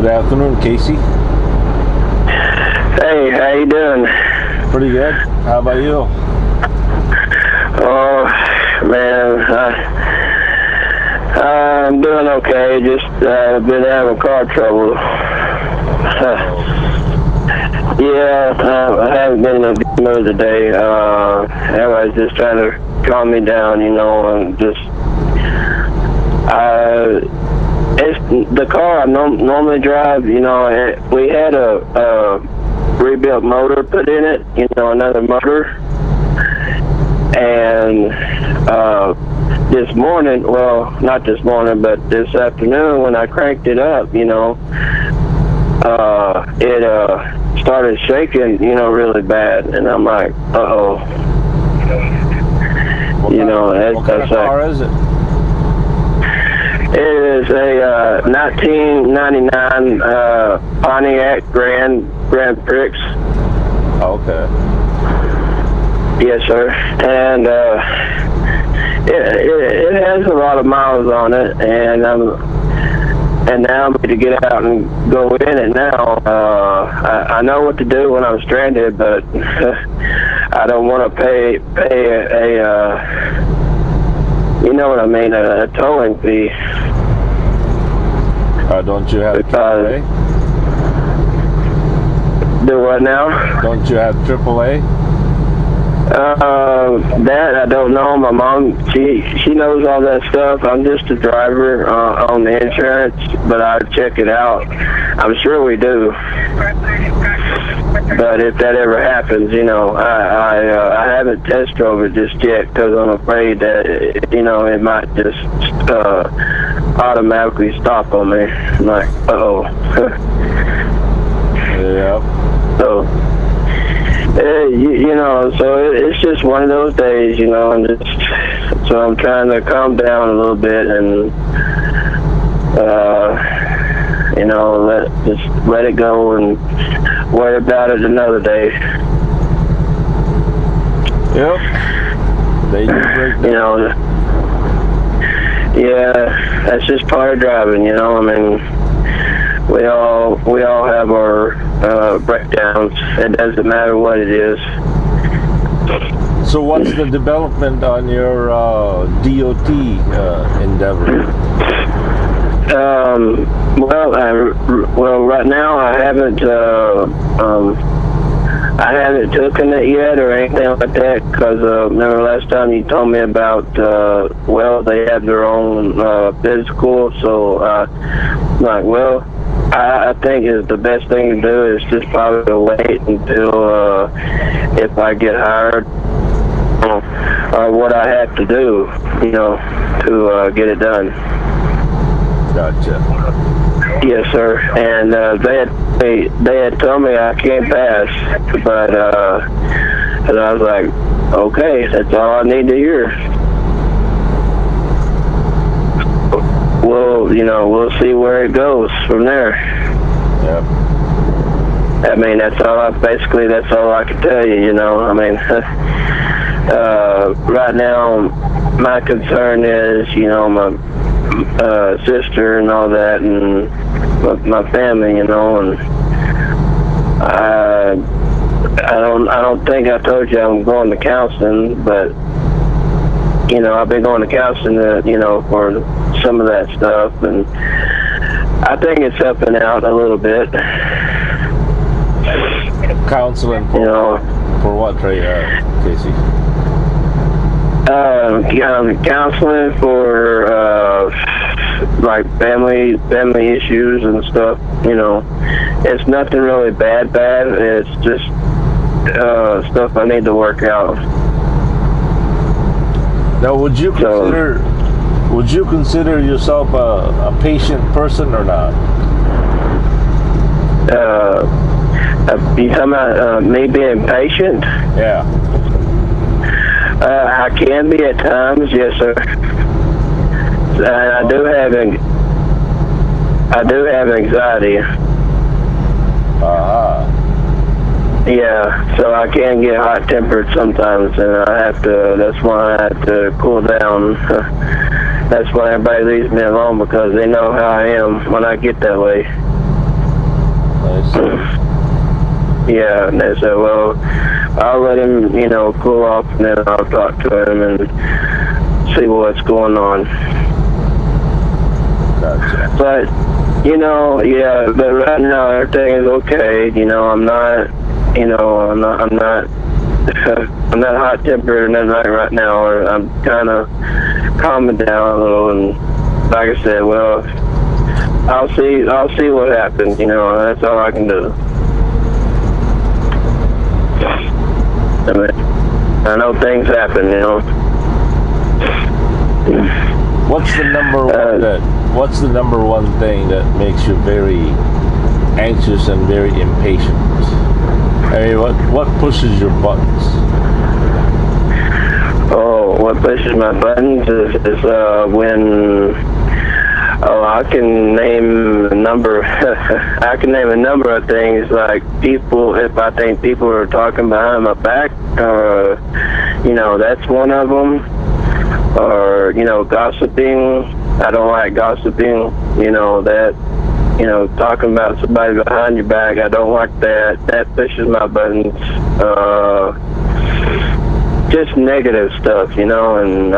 Good afternoon, Casey. Hey, how you doing? Pretty good. How about you? Oh, man, I'm doing okay. Just been having car trouble. Yeah, I haven't been in a good mood today. Everybody's just trying to calm me down, and just it's the car I normally drive. We had a rebuilt motor put in it, another motor. And this morning, well, not this morning, but this afternoon when I cranked it up, it started shaking, really bad. And I'm like, uh-oh. What kind of car is it? It is a 1999 Pontiac Grand Prix. Okay. Yes, sir. And it has a lot of miles on it, and now I'm ready to get out and go in it now. I know what to do when I'm stranded, but I don't want to pay you know what I mean, a towing fee. Don't you have AAA? Do what now? Don't you have AAA? That I don't know. My mom, she knows all that stuff. I'm just a driver on the insurance, but I'll check it out. I'm sure we do. But if that ever happens, I haven't test drove it just yet because I'm afraid that it might just automatically stop on me. I'm like, uh-oh. Yep. So. So it's just one of those days, so I'm trying to calm down a little bit and, let it go and worry about it another day. Yep. They do break down. Yeah, that's just part of driving, we all have our breakdowns. It doesn't matter what it is. So what's the development on your DOT endeavor? Well, right now I haven't taken it yet or anything like that because remember last time you told me about they have their own physical, so I think the best thing to do is just probably wait until if I get hired or what I have to do, to get it done. Gotcha. Yes, sir. And they had told me I can't pass, but and I was like, okay, that's all I need to hear. Well, we'll see where it goes from there. Yep. I mean, that's all I can tell you, right now, my concern is, my sister and all that, and my family, and I don't think I told you I'm going to counseling, but I've been going to counseling, for some of that stuff, and I think it's helping out a little bit. Counseling for what, Casey? Counseling for like family issues and stuff. It's nothing really bad. It's just stuff I need to work out. Now, would you consider yourself a patient person or not? You talking about me being patient? Yeah. I can be at times, yes, sir. I do have anxiety. Yeah, so I can get hot-tempered sometimes, and that's why I have to cool down. That's why everybody leaves me alone, because they know how I am when I get that way. Yeah, and they said, well, I'll let him, you know, cool off, and then I'll talk to him and see what's going on. Gotcha. But, you know, yeah, but right now everything is okay. You know, I'm not I'm not hot tempered or nothing like right now. Or I'm kind of calming down a little, and like I said, well, I'll see what happens. You know, that's all I can do. I mean, I know things happen. You know. What's the number one thing that makes you very anxious and very impatient? I mean, what pushes your buttons? Oh, what pushes my buttons is when I can name a number. I can name a number of things, like people. If I think people are talking behind my back, you know, that's one of them. Or, you know, gossiping. I don't like gossiping. You know, that, you know, talking about somebody behind your back. I don't like that. That pushes my buttons. Just negative stuff, you know, and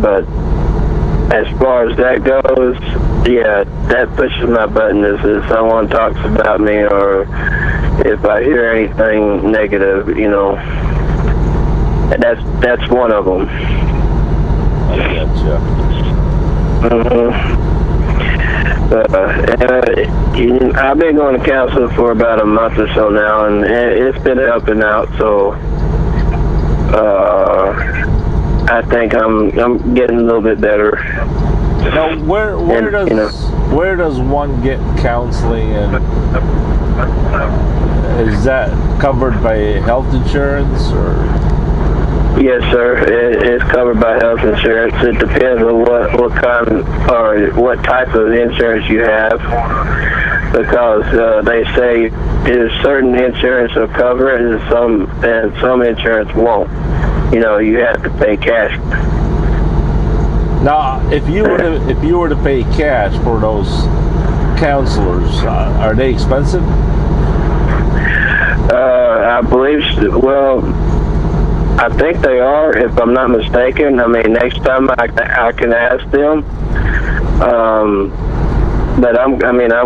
but as far as that goes, yeah, that pushes my button if someone talks about me, or if I hear anything negative, you know. That's one of them. I gotcha. I've been going to counseling for about a month or so now, and it's been helping out. So I think I'm getting a little bit better. Now, where does one get counseling, and is that covered by health insurance or? Yes, sir. It's covered by health insurance. It depends on what kind or what type of insurance you have, because they say there's certain insurance will cover it, and some insurance won't. You know, you have to pay cash. Now, if you were to pay cash for those counselors, are they expensive? I believe so. Well, I think they are, if I'm not mistaken. I mean, next time I can ask them. But I'm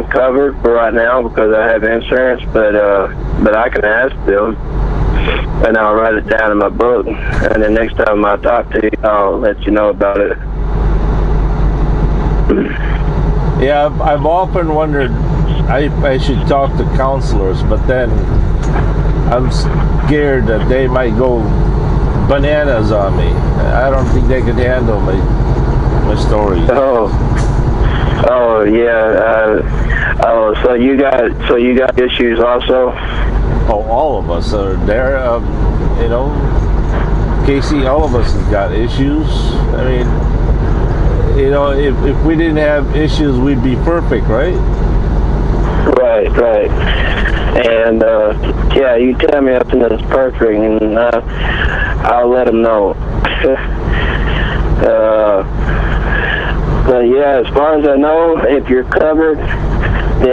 covered for right now because I have insurance. But I can ask them, and I'll write it down in my book. And then next time I talk to you, I'll let you know about it. Yeah, I've often wondered I should talk to counselors, but then I'm scared that they might go bananas on me. I don't think they could handle my story. Oh yeah. So you got issues also? Oh, all of us are there. You know, Casey, all of us have got issues. I mean, you know, if we didn't have issues, we'd be perfect, right? Right. And yeah, you tell me something that's perfect, and I'll let them know. But yeah, as far as I know, if you're covered,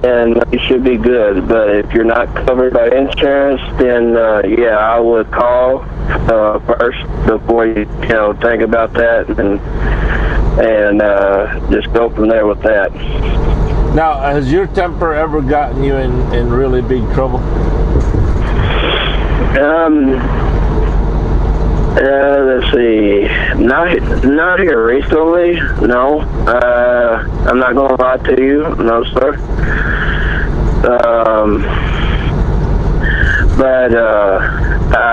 then you should be good. But if you're not covered by insurance, then yeah, I would call first before you think about that, and just go from there with that. Now, has your temper ever gotten you in really big trouble? Let's see. Not here recently. No. I'm not gonna lie to you. No, sir. But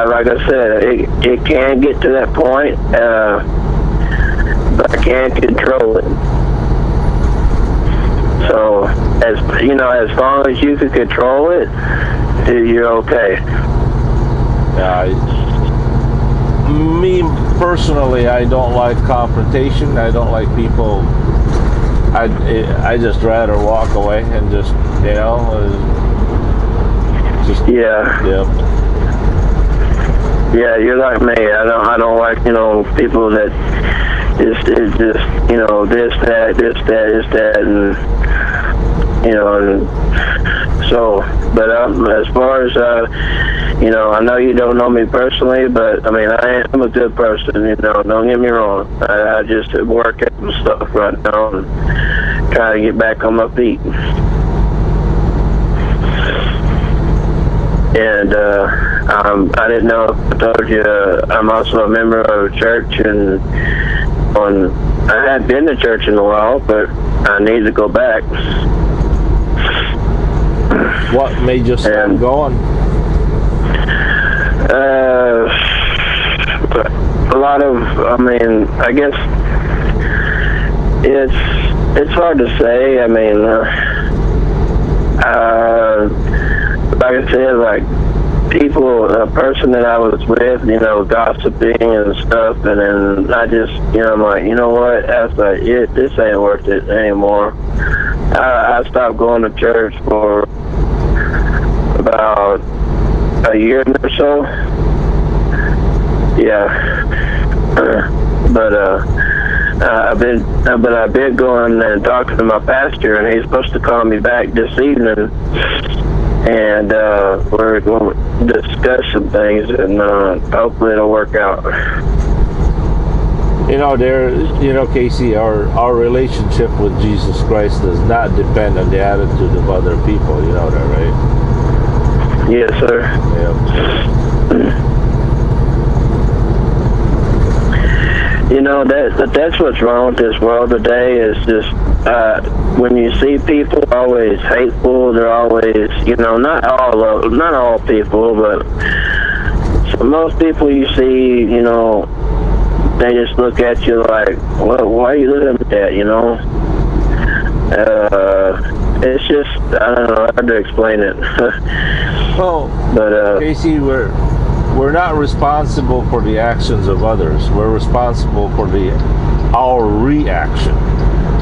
like I said, it can get to that point. But I can't control it. So, as long as you can control it, you're okay. Me personally, I don't like confrontation. I don't like people. I just rather walk away and just yeah. Yeah, you're like me. I don't like people that just this that, and and So, but as far as you know, I know you don't know me personally, but I mean, I am a good person. You know, don't get me wrong. I just work at some stuff right now and try to get back on my feet. And I didn't know if I told you, I'm also a member of a church, and I hadn't been to church in a while, but I need to go back. What made you start going? A lot of, I mean, I guess it's hard to say. I mean, like I said, like a person that I was with, you know, gossiping and stuff, and then I just, you know, I'm like, you know what, that's like it. This ain't worth it anymore. I stopped going to church for about a year or so. Yeah, but I've been going and talking to my pastor, and he's supposed to call me back this evening, and we're going to discuss some things, and hopefully it'll work out. You know, Casey, our relationship with Jesus Christ does not depend on the attitude of other people. You know that, right? Yes, sir. Yeah. You know, that's what's wrong with this world today, is just when you see people always hateful, they're always, you know, not all people, but most people you see, you know, they just look at you like, well, why are you looking at that, you know? It's just, I don't know how to explain it. Well, but Casey, we're not responsible for the actions of others. We're responsible for our reaction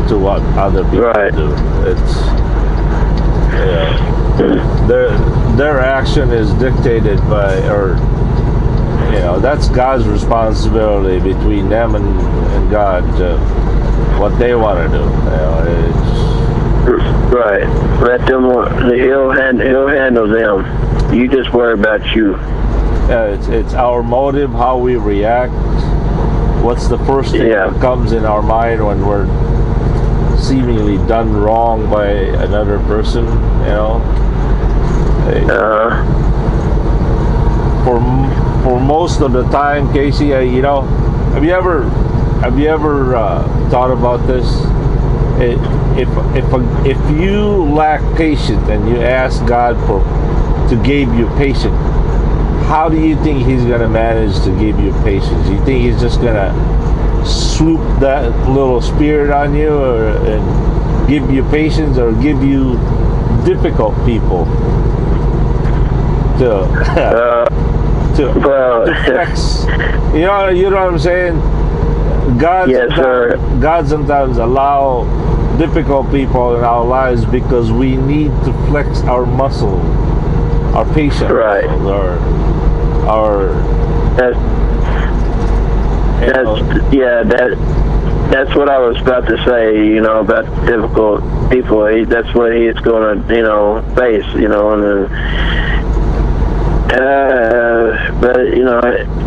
to what other people do. It's their action is dictated by, or you know, that's God's responsibility between them and God, what they want to do. You know, right. Let them. He'll handle them. You just worry about you. It's our motive, how we react. What's the first thing that comes in our mind when we're seemingly done wrong by another person? You know. For most of the time, Casey, you know, have you ever thought about this? If you lack patience and you ask God to give you patience, how do you think He's gonna manage to give you patience? You think He's just gonna swoop that little spirit on you, and give you patience, or give you difficult people to flex? You know what I'm saying? God sometimes allow difficult people in our lives because we need to flex our muscle, our patience, right? That's what I was about to say. You know, about difficult people. That's what he's going to, you know, face. You know, and but you know,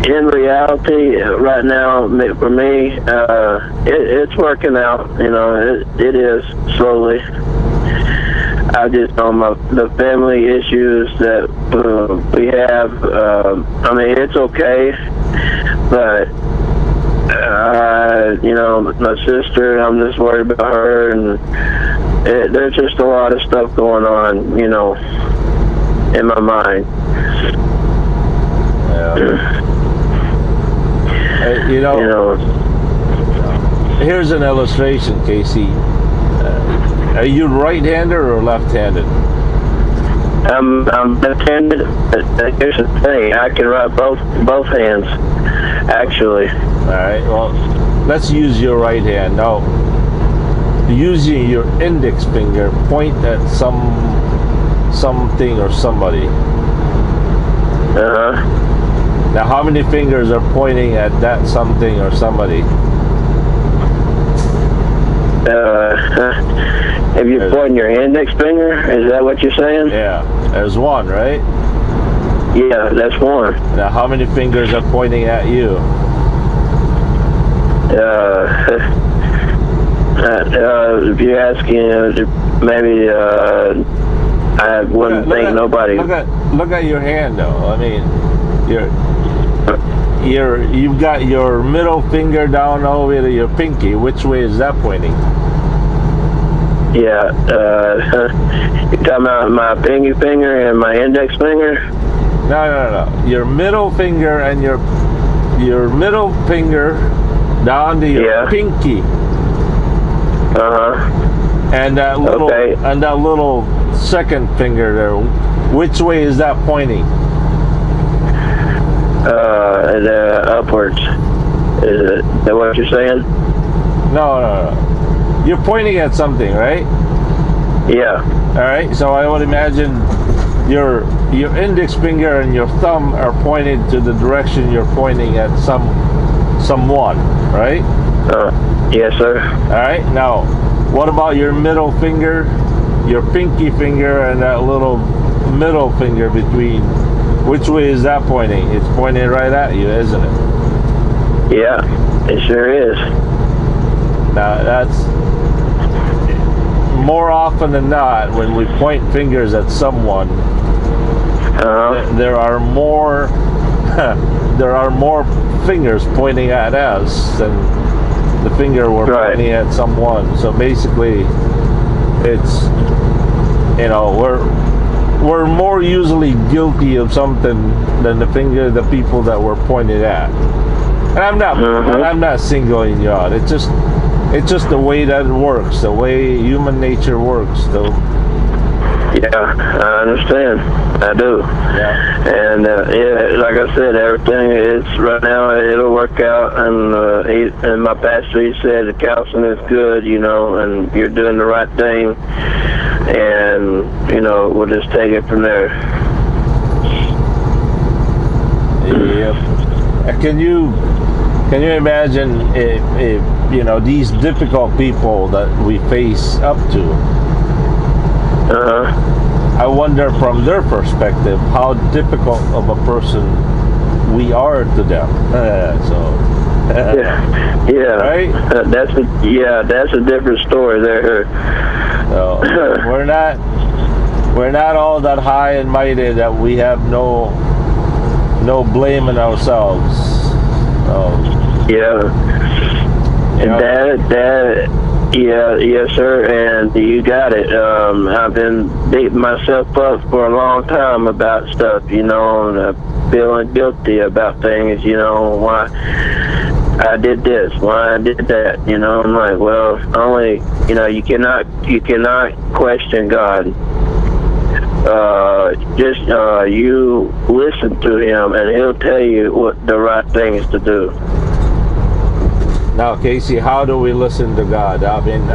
in reality, right now, for me, it's working out. You know, it is slowly. I just know the family issues that we have. I mean, it's okay, but you know, my sister, I'm just worried about her, and there's just a lot of stuff going on, you know, in my mind. You know, here's an illustration, Casey. Are you right-handed or left-handed? I'm left-handed, but here's the thing: I can write both hands, actually. All right. Well, let's use your right hand now. Using your index finger, point at something or somebody. Now, how many fingers are pointing at that something or somebody? If you're pointing your index finger, is that what you're saying? Yeah, there's one, right? Yeah, that's one. Now, how many fingers are pointing at you? If you're asking, maybe I wouldn't think nobody. Look at your hand, though. I mean, you've got your middle finger down all the way to your pinky. Which way is that pointing? Yeah, you're talking about my pinky finger and my index finger? No. Your middle finger and your middle finger down to your pinky. And that little second finger there. Which way is that pointing? Upwards. Is that what you're saying? No. You're pointing at something, right? Yeah. All right. So I would imagine your index finger and your thumb are pointed to the direction you're pointing at someone, right? Yes, sir. All right. Now, what about your middle finger, your pinky finger, and that little middle finger between? Which way is that pointing? It's pointing right at you, isn't it? Yeah, it sure is. Now, that's more often than not when we point fingers at someone. There are more fingers pointing at us than the finger we're pointing at someone. So basically, it's, you know, we're more usually guilty of something than the people that we're pointed at. And I'm not singling you out. It's just the way that it works, the way human nature works. Yeah, I understand. I do. Yeah. And like I said, everything is right now. It'll work out. And my pastor, he said the counseling is good, you know, and you're doing the right thing. And you know, we'll just take it from there. Yep. Can you imagine if you know these difficult people that we face up to? I wonder from their perspective how difficult of a person we are to them. Yeah. Right? That's a different story there. So we're not all that high and mighty that we have no blame in ourselves. Yes, sir, and you got it. I've been beating myself up for a long time about stuff, you know, and feeling guilty about things, you know, why I did this, why I did that, you know. I'm like, well, only, you know, you cannot question God. You listen to Him, and He'll tell you what the right thing is to do. Now, Casey, how do we listen to God? I mean,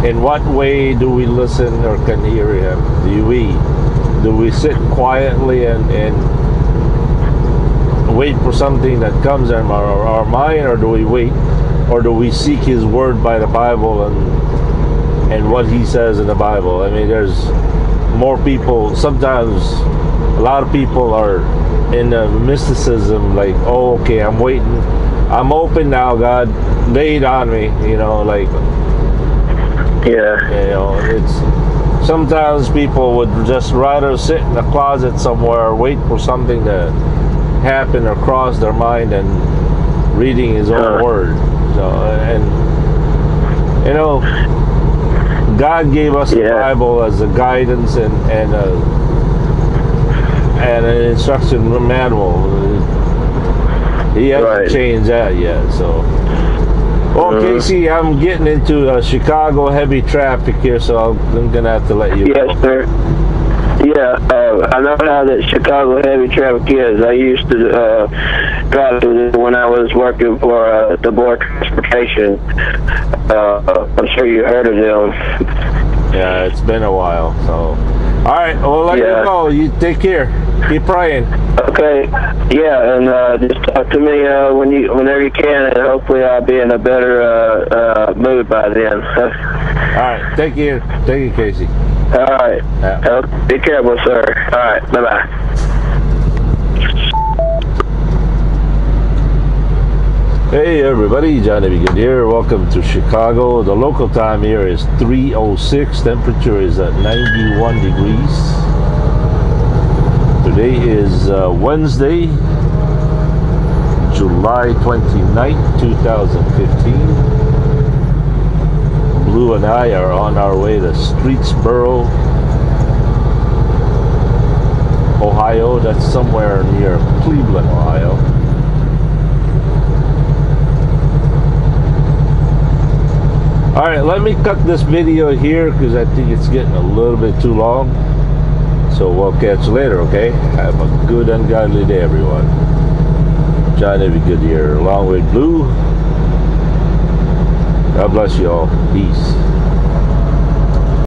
in what way do we listen or can hear Him? Do we sit quietly and wait for something that comes in our mind, or do we wait, or do we seek His Word by the Bible and what He says in the Bible? I mean, there's more people. Sometimes a lot of people are in the mysticism, like, oh, okay, I'm waiting. I'm open now, God. Lay it on me, you know, like. Yeah. You know, it's sometimes people would just rather sit in a closet somewhere or wait for something to happen or cross their mind than reading His own Word. So, and you know, God gave us the Bible as a guidance and an instruction manual. He hasn't changed that yet, so. Well, Casey, I'm getting into Chicago heavy traffic here, so I'm gonna have to let you go. Yes, sir. Yeah, I know how that Chicago heavy traffic is. I used to drive through this when I was working for the Board of Transportation. I'm sure you heard of them. Yeah, it's been a while, so. All right, well, let you go. You take care. Keep praying. Okay. Yeah, and just talk to me whenever you can, and hopefully I'll be in a better mood by then. All right. Thank you. Thank you, Casey. All right. Yeah. Be careful, sir. All right. Bye-bye. Hey everybody, Johnny B. Good here. Welcome to Chicago. The local time here is 3:06. Temperature is at 91 degrees. Today is Wednesday, July 29th, 2015. Blue and I are on our way to Streetsboro, Ohio. That's somewhere near Cleveland, Ohio. All right, let me cut this video here because I think it's getting a little bit too long. So we'll catch you later, okay? Have a good and godly day, everyone. Johnny B. Good here, along with Blue. God bless you all. Peace.